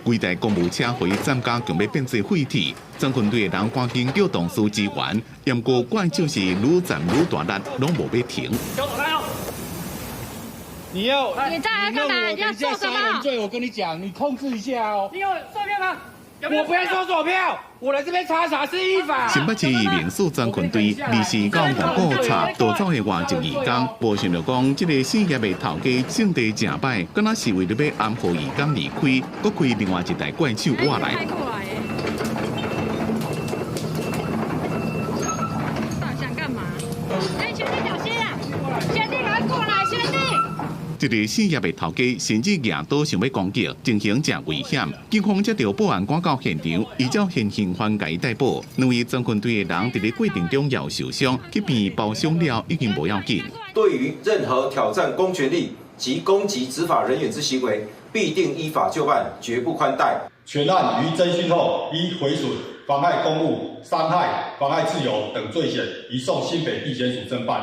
规台公务车回站甲强要变做废铁，专勤队的人赶紧叫同事支援，也不过怪手是愈站愈大力，拢无要停。你在干嘛？你要做什么？我跟你讲，你控制一下哦。你有售票吗？我不要收索票，我来这边查是依法。新北市移民署专勤队2时到5股查逃走的外籍移工，无想到讲，这个事业的头家性地正歹，敢若是为了要安抚移工离开，搁开另外一台怪手挖来。想干嘛？哎，学弟小心啊！学弟赶快过来，学弟。一个事业的头家甚至举刀想要攻击，情形真危险。警方接到报案赶到现场，依照现行犯甲伊逮捕。2位专勤队的人伫咧过程中也受伤，去病包伤了已经无要紧。对于任何挑战公权力及攻击执法人员之行为，必定依法就办，绝不宽待。全案于侦讯后，依毁损、妨害公务、伤害、妨碍自由等罪嫌，移送新北地检署侦办。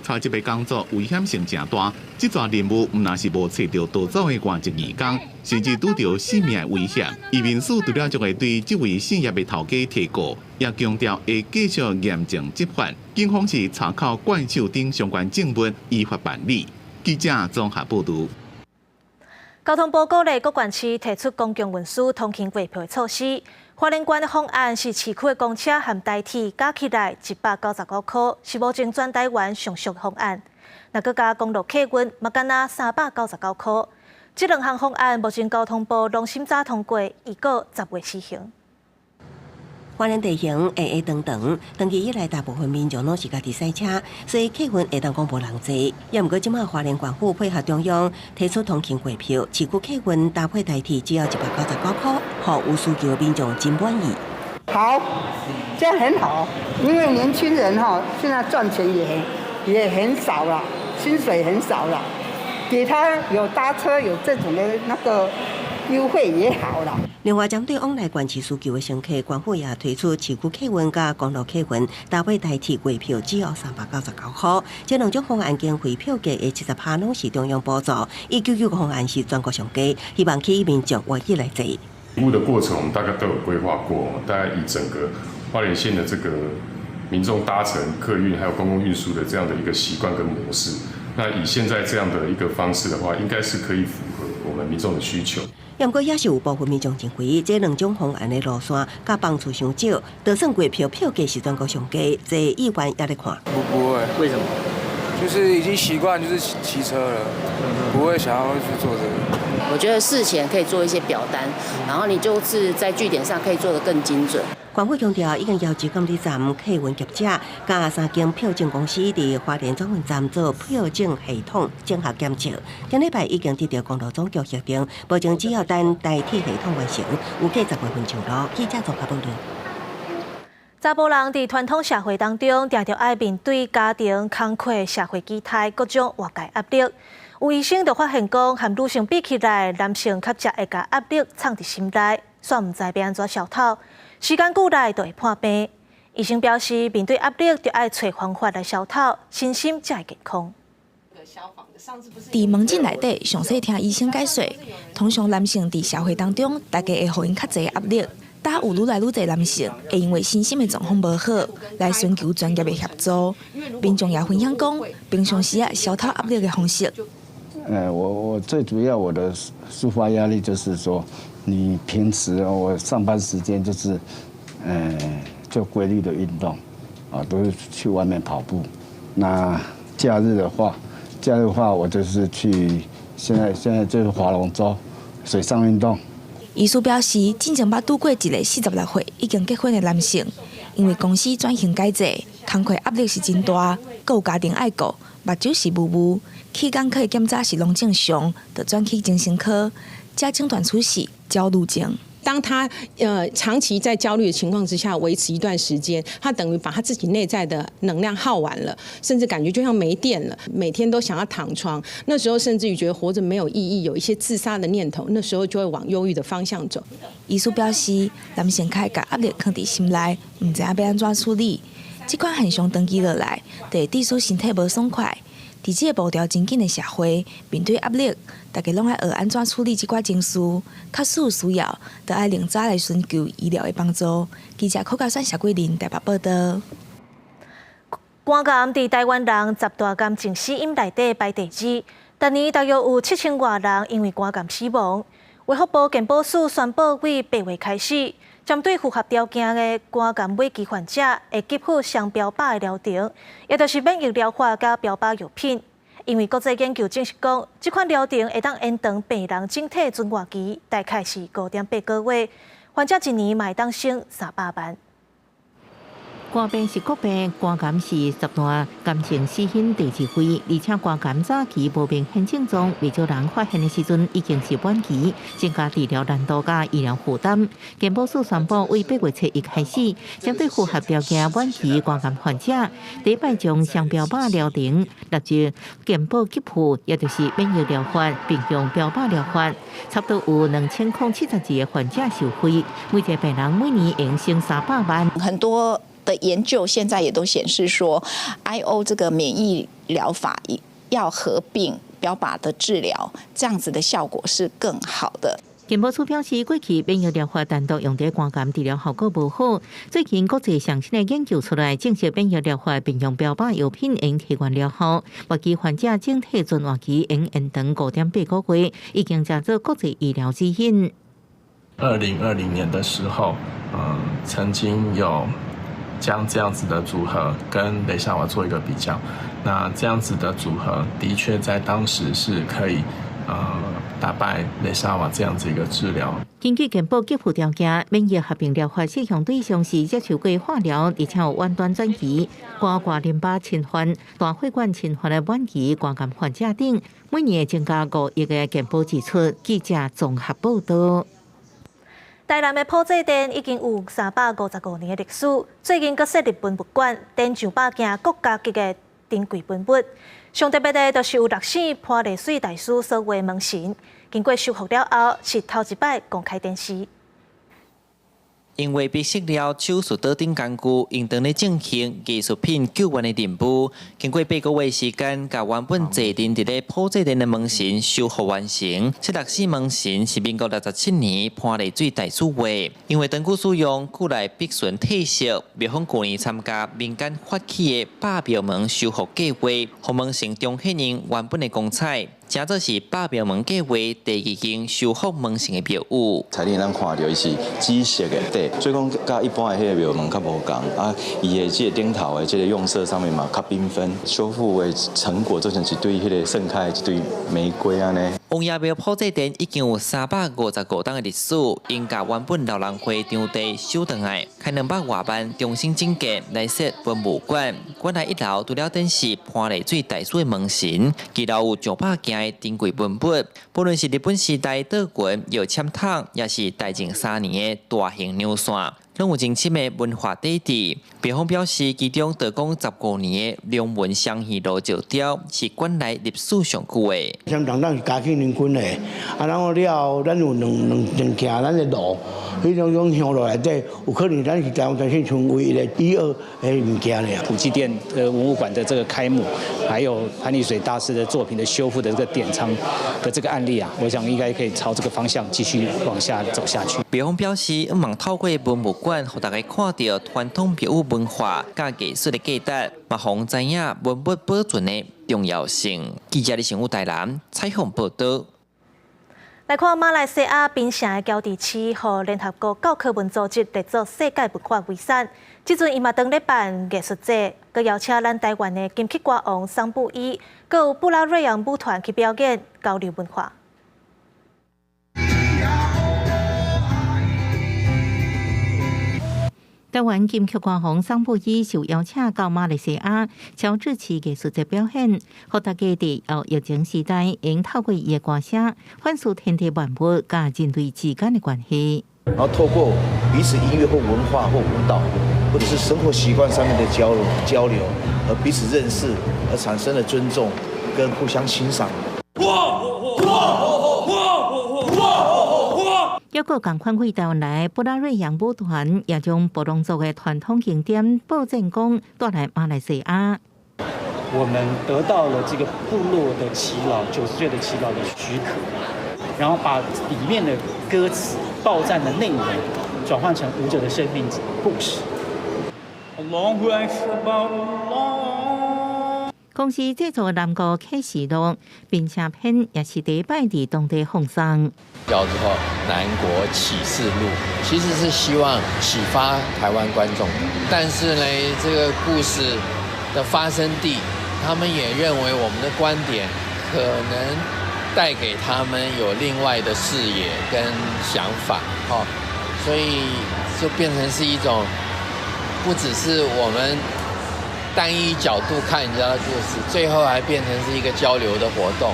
采集的工作危险性真大，这桩任务唔但是无找到逃走的外籍移工，甚至拄到性命的威胁。移民署除了就会对这位姓叶的头家提告，也强调会继续严正执法。警方是参考怪兽等相关证物，依法办理。记者综合报道。交通部鼓励各县市提出公共运输通勤月票的措施。花莲县的方案是市区的公车和台铁加起来199块，是目前全台湾上俗的方案。若佮加公路客运，嘛干那399块。这两项方案目前交通部拢审查通过，预告10月施行。花莲地形矮矮长长，长期以来大部分民众拢是家己赛车，所以客运会当讲无人坐。也毋过即马花莲县府配合中央提出通勤月票，市区客运搭配台铁只要199块，互有需求的民众真满意。好，这样很好，因为年轻人现在赚钱也很少了，薪水很少了，给他有搭车有这种的那个优惠也好了。另外，针对往来县市需求的乘客，县府也推出市区客运加公路客运搭配台铁月票，只要399块。这两种方案经费票价的70%拢是中央补助，199个方案是全国上架，希望起民众愿意来坐。服务的过程，我们大概都有规划过，大概以整个花莲县的这个民众搭乘客运还有公共运输的这样的一个习惯跟模式，那以现在这样的一个方式的话，应该是可以符合我们民众的需求。不过也是有部分民众认为，这两种方案的路线甲帮助伤少，就算月票票价是全国上架，这议员也在看。不会，为什么？就是已经习惯就是骑车了，不会想要去做这个。我觉得事前可以做一些表单，然后你就是在据点上可以做得更精准。县府强调，已经要求监理站客运业者加3间票证公司伫花莲转运站做票证系统整合检测。今礼拜已经得到公路总局协定，保证只要等台铁系统完成，有计10月份上路。记者综合报道。查甫人伫传统社会当中，常常爱面对家庭、工课、社会期待各种外界压力。有医生就发现讲，和女性比起来，男性较常会甲压力藏伫心内，煞毋知要安怎消透。时间久来就会破病。医生表示，面对压力就要找方法来消透，身心才会健康。伫门诊内底，详细听医生解说。通常男性伫社会当中，大家会互因较侪压力。但有愈来愈侪男性会因为身心的状况无好，来寻求专业的协助。民众也分享讲，平常时消透压力的方式。我最主要我的抒发压力就是说，你平时我上班时间就是，就规律的运动，都是去外面跑步。那假日的话我就是去，现在就是划龙舟、水上运动。医师表示，之前捌拄过一个46岁已经结婚的男性，因为公司转型改制，工课压力是真大，还有家庭爱顾，目睭是雾雾，去工课检查是拢正常，就转去精神科，才诊断出是焦虑症。当他长期在焦虑的情况之下维持一段时间，他等于把他自己内在的能量耗完了，甚至感觉就像没电了，每天都想要躺床。那时候甚至于觉得活着没有意义，有一些自杀的念头，那时候就会往忧郁的方向走。医师表示，男性较会把压力藏伫心内，唔知要安怎处理。这款现象长期落来，就会致使身体无爽快。伫这个步调真紧的社会，面对压力，大家拢爱学安怎处理这款情绪。假使有需要，就爱另早来寻求医疗的帮助。记者柯嘉选、谢桂林台北报道。肝癌伫台湾人10大癌症死因内底排第2，逐年大约有7000多人因为肝癌死亡。卫福部健保署宣布，自8月开始，针对符合条件的肝癌末期患者，会给予双标靶的疗程，也就是免疫疗法加标靶药品。因为国际研究证实讲，这款疗程会当延长病人整体存活期，大概是5.8个月，患者一年嘛会当省300万。肝病是国病，肝癌是10大癌症死因第2位，而且肝癌早期无明显症状，未少人发现的时阵已经是晚期，增加治疗难度甲医疗负担。健保署宣布，为8月7日开始，针对符合条件晚期肝癌患者，第一摆将双标靶疗程纳入健保给付，也就是免疫疗法，并用标靶疗法，差不多有2072个患者受惠，每一个病人每年用省300万。很多的研究现在也都显示说 ，IO 这个免疫疗法要合并标靶的治疗，这样子的效果是更好的。健保署表示，过去免疫疗法单独用在肝癌治疗效果无好。最近国际上新的研究出来，证实免疫疗法并用标靶药品用提悬疗效，活期患者整体存活期用延长5.8个月，已经加入国际医疗指引。2020年的时候，曾经有将这样子的组合跟雷沙瓦做一个比较，那这样子的组合的确在当时是可以打败雷沙瓦这样子一个治疗。根据健保给付条件，免疫合并疗法适用对象是接受过化疗，而且有远端转移、高挂淋巴侵犯、大血管侵犯的晚期肝癌患者等，每年增加5亿个健保支出。记者综合报道。台南的普济殿已经有355年的历史，最近阁设立文物馆，展上百件国家级的珍贵文物。上特别的，就是有6省潘丽水大师所画门神，经过修复了后，是头一摆公开展示。因为被识了手术刀顶工具，应当咧进行艺术品救援的任务。经过8个月时间，甲原本坐镇伫咧普济殿的门神修复完成。这6省门神是民国67年潘丽水大师画，因为长期使用，古来必须褪色。庙方去年参加民间发起的百庙门修复计划，互门神重现人原本的光彩。正做是百庙门计划第2间修复门神的庙宇。彩电咱看到伊是紫色的底，所以讲甲一般的迄个庙门较无共啊。伊的这个顶头的这个用色上面嘛较缤纷，修复的成果做成一堆迄个盛开一堆玫瑰安尼。王爷庙普济殿已经有355档的历史，因甲原本老人会场地收回来，开200多万重新整建来设文物馆。馆内1楼除了展示潘丽水大师的门神，2楼有900件的珍贵文物，不论是日本时代岛群、药签筒，也是大正3年的大型牛线。拢有真深的文化底蕴。庙方表示，其中得讲15年的龙纹双鱼罗石雕是馆内历史上久的。相当咱是嘉庆年间的，然后了，咱有两件咱的罗，迄种香炉内底，有可能咱是台湾全省成为一个1、2的物件了。普济殿文物馆的这个开幕，还有潘丽水大师的作品的修复的这个典藏的这个案例啊，我想应该可以朝这个方向继续往下走下去。庙方表示，希望透过文物馆，让大家看到传统庙宇文化甲艺术的价值，嘛，互知影文物保存的重要性。记者李成武台南采访报道。来看马来西亚槟城的胶地市，和联合国教科文组织列作世界文化遗产。即阵伊嘛当咧办艺术节，佮邀请咱台湾的金曲歌王桑布伊，佮有布拉瑞扬舞团去表演交流文化。台湾金曲歌王桑布伊受邀请到马来西亚乔治市艺术节表演，互大家伫后疫情时代，用透过伊的歌声，反思天地万物甲人类之间的关系。然后透过彼此音乐或文化或舞蹈，或者是生活习惯上面的交流，和彼此认识，而产生了尊重跟互相欣赏。抑个共款为台湾来布拉瑞扬舞团，也将布农族的传统景点报正宫带来马来西亚。我们得到了这个部落的耆老90岁的耆老的许可，然后把里面的歌词报赞的内容转换成舞者的生命故事。公司制作的南国启示录并且片也是第一摆伫当地放送。叫做《南国启示录》，其实是希望启发台湾观众，但是呢，这个故事的发生地，他们也认为我们的观点可能带给他们有另外的视野跟想法，所以就变成是一种不只是我们单一角度看人家的故事，最后还变成是一个交流的活动。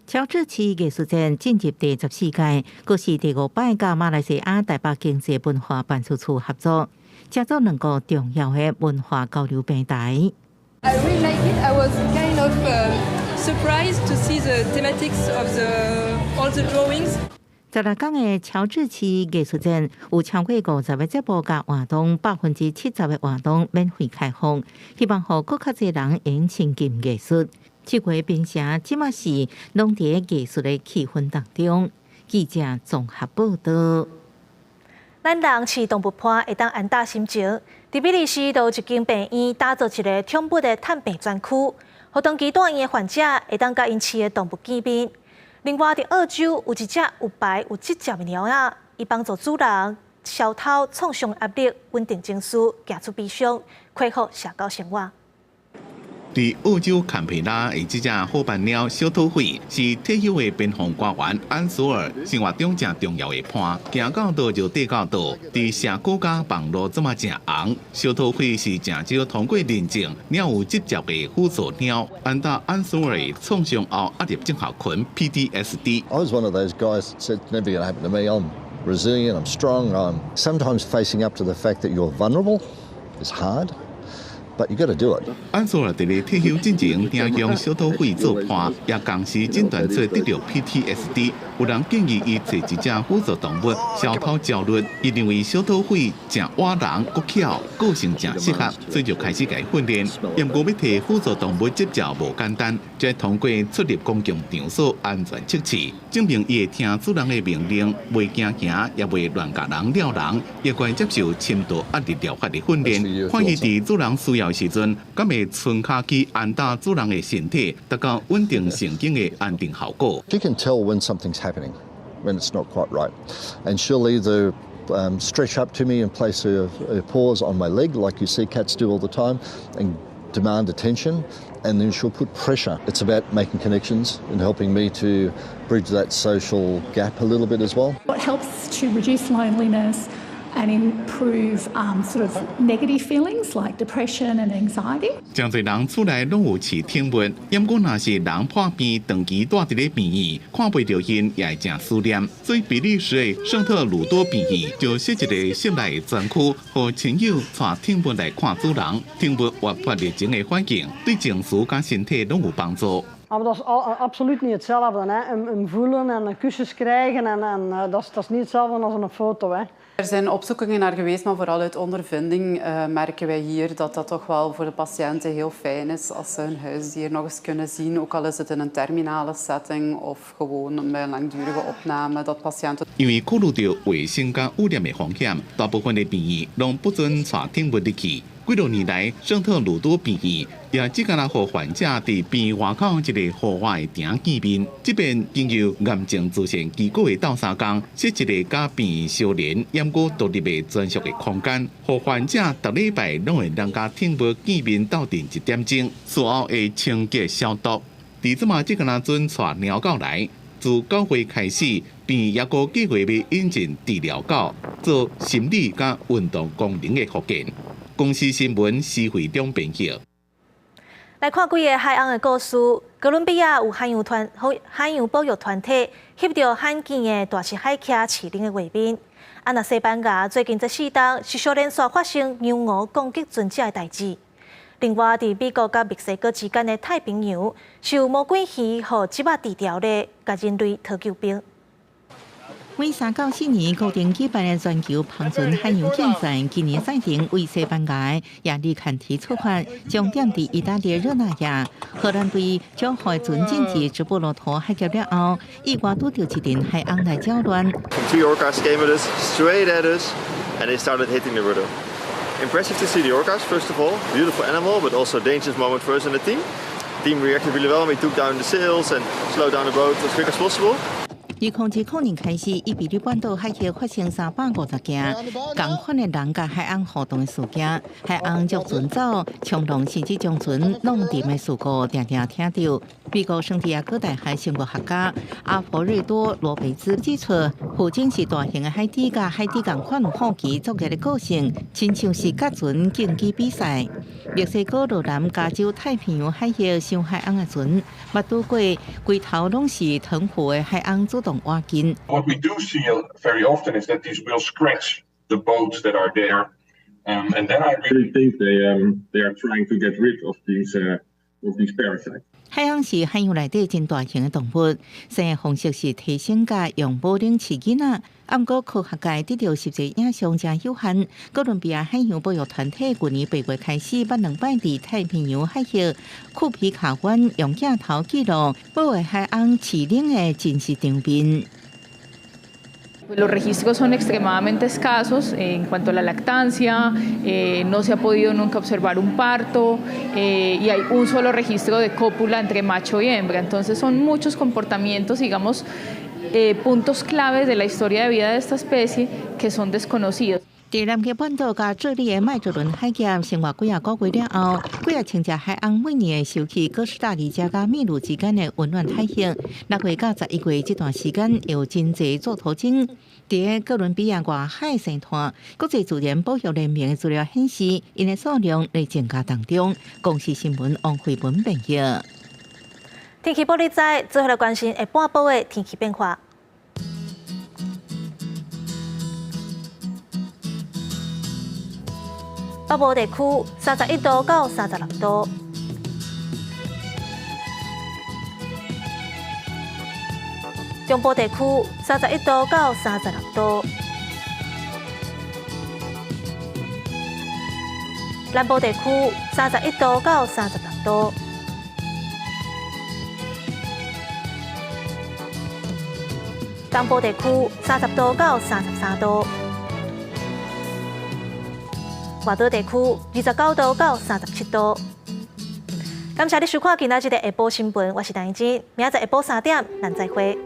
乔治市艺术节进入第14届，佫是第5摆甲马来西亚台北经济文化办事处合作，加做2个重要的文化交流平台。I really like it. I was kind of surprised to see the thematics of all the drawings. 16天的乔治市艺术展有超过50个节目甲活动，70%的活动免费开放，希望让更较侪人用亲近艺术。这回槟城即马是拢伫艺术的气氛当中。记者综合报道。咱人饲动物伴会当安打心情，伫比利时就有一间病院打造一个宠物的探病专区，互长期住院的患者会当甲因饲的动物见面。另外，伫澳洲有一只有白有指甲的猫仔，伊帮助主人消透创伤压力，稳定情绪，行出悲伤，恢复社交生活。伫澳洲坎培拉的这只好伴鸟小土匪，是退休的边防官员安索尔生活中正重要的伴。行到倒就缀到倒，伫社区甲网络这么正红。小土匪是正少通过认证鸟有直接的辅助鸟，安达安索尔的创伤后压力症候群 PTSD。 I was one of those guys that said never going to happen to me. I'm resilient. I'm strong. I'm sometimes facing up to the fact that you're vulnerable is hard. But you got to do it. 安索尔伫咧退休之前，定向小土匪做伴，也同时诊断做得着 PTSD。有人建议伊找一只辅助动物消透焦虑。伊认为小土匪正活人、够巧，个性正适合，所以就开始给训练。不过要替辅助动物执照无简单，则通过出入公共场所安全测试，证明伊会听主人的命令，袂惊行，也袂乱甲人撩人，也会接受深度压力疗法的训练。看伊伫主人需要时阵，敢会伸脚去按打主人的身体，达到稳定神经的安定效果。You can tell when something's happening, when it's not quite right, and she'll either stretch up to me and place her paws on my leg, like you see cats do all the time, and demand attention, and then she'll put pressure. It's about making connections and helping me to bridge that social gap a little bit as well. It helps to reduce loneliness and improve sort of negative feelings like depression and anxiety. 真侪人厝内拢有饲宠物，不过若是人破病长期住伫咧病院，看袂到因也会真思念。所以比利时的圣特鲁多病院就设一个室内专区，让亲友带宠物来看主人。宠物活泼热情的环境，对情绪甲身体拢有帮助。Maar dat is absoluut niet hetzelfde. Hè? Een voelen en kussens krijgen, en dat is niet hetzelfde als een foto. Hè? Er zijn opzoekingen naar geweest, maar vooral uit ondervinding merken wij hier dat dat toch wel voor de patiënten heel fijn is als ze hun huisdier nog eens kunnen zien, ook al is het in een terminale setting of gewoon bij een langdurige opname, dat patiënten... 因为考虑到卫生甲污染的风险，大部分的病院拢不准带宠物入去。几多年来，圣特鲁多病院也只敢让患者伫病院外口一个户外的亭见面。这边经由癌症自身机构的斗相共，设一个甲病院相连、掩过独立的专属的空间，让患者逐礼拜拢会让甲宠物见面斗阵1点钟，事后会清洁消毒。伫这嘛，只敢若准带猫狗来。自9月开始，病院也有计划要引进治疗狗，做心理甲运动功能的复健。公司新闻施会中编辑。来看几个海洋的故事。哥伦比亚有海洋保育团体翕到罕见的大石海茄饲人的画面。那西班牙最近这4天持续连续发生牛鹅攻击船只的代志。另外，伫美国甲墨西哥之间的太平洋，受魔鬼鱼和吉巴治疗的，甲人类讨救兵。每3到4年固定举办的全球帆船海洋竞赛，今年赛程为西班牙的亚历坎提出发，终点伫意大利热那亚。荷兰队将海船进至直布罗陀海峡了后，意外拄到一阵海洋来搅乱。Two orcas came at us, straight at us, and they started hitting the rudder. Impressive to see the orcas, first of all. Beautiful animal, but also a dangerous moment for us and the team. The team reacted really well. We took down the sails and slowed down the boat as quick as possible. 2019年开始，伊比利半岛海峡发生350件同款的人甲海洋互动的事件，海洋捉船走、冲浪甚至将船弄沉的事故，常常听到。美国圣地亚哥大学生物学家阿佛瑞多·罗贝兹指出，附近是大型的海底甲海底同款有好奇作业的个性，亲像是甲船竞技比赛。墨西哥罗南加州太平洋海峡上海洋的船，捌拄过规头拢是藤壶的海洋主动挖金。What we do see very often is that these will scratch the boats that are there, and then I really think they are trying to get rid of these parasites. 海洋是海洋内底真大型的动物，生的方式是提升甲用保龄饲囡仔。不过科学界得到实际影响真有限。哥伦比亚海洋保育团体去年8月开始，捌2摆伫太平洋海域库皮卡湾用镜头记录保育海洋饲龄的真实场面。Los registros son extremadamente escasos en cuanto a la lactancia, no se ha podido nunca observar un parto y hay un solo registro de cópula entre macho y hembra. Entonces son muchos comportamientos, digamos, puntos claves de la historia de vida de esta especie que son desconocidos. 在南极半岛甲智利的麦哲伦海峡生活几啊个月了后，几啊千只海鸥每年收起哥斯达黎加甲秘鲁之间的温暖海域。6月到11月这段时间有真济座头鲸。在哥伦比亚外海生态国际自然保育联盟的资料显示，因的数量在增加当中。公视新闻王慧文报道。天气报你知，最后来关心下半晡的天气变化。北部地区31度到36度，中部地区31度到36度，南部地区31度到36度，东部地区30度到33度。外岛地区29度到37度。感谢你收看今仔日的下晡新闻，我是陈怡芊，明仔载下晡3点，咱再会。